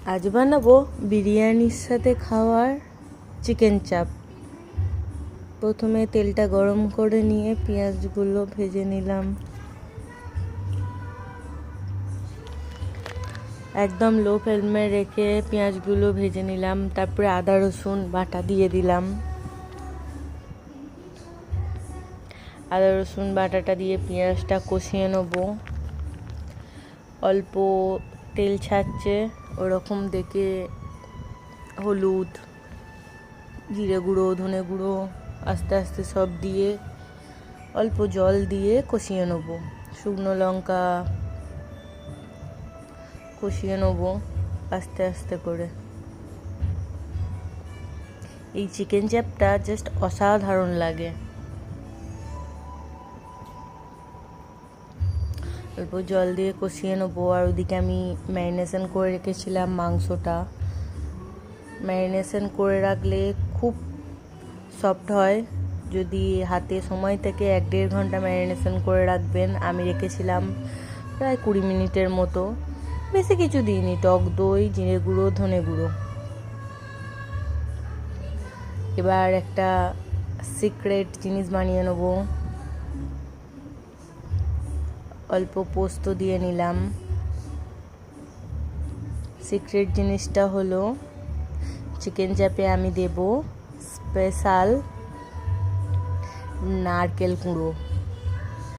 আজ বানাবো বিরিয়ানির সাথে খাওয়ার চিকেন চাপ। প্রথমে তেলটা গরম করে নিয়ে পেঁয়াজগুলো ভেজে নিলাম। একদম লো ফ্লেমে রেখে পেঁয়াজগুলো ভেজে নিলাম। তারপরে আদা রসুন বাটা দিয়ে দিলাম। আদা রসুন বাটাটা দিয়ে পেঁয়াজটা কষিয়ে নেব। অল্প তেল ছাড়ছে ওরকম দেখে হলুদ, জিরে গুঁড়ো, ধনে গুঁড়ো আস্তে আস্তে সব দিয়ে অল্প জল দিয়ে কষিয়ে নেব। শুকনো লঙ্কা কষিয়ে নেব আস্তে আস্তে করে। এই চিকেন চাপটা জাস্ট অসাধারণ লাগে। অল্প জল দিয়ে কষিয়ে নেবো। আর ওদিকে আমি ম্যারিনেশন করে রেখেছিলাম মাংসটা। ম্যারিনেশন করে রাখলে খুব সফট হয়। যদি হাতে সময় থেকে 1-1.5 ঘন্টা ম্যারিনেশন করে রাখবেন। আমি রেখেছিলাম প্রায় 20 মিনিটের মতো। বেশি কিছু দিইনি, টক দই, জিরে গুঁড়ো, ধনে গুঁড়ো। এবার একটা সিক্রেট জিনিস বানিয়ে নেব। অল্প পোস্ত দিয়ে নিলাম। সিক্রেট জিনিসটা হলো চিকেন চাপে আমি দেব স্পেশাল নারকেল কুঁড়ো।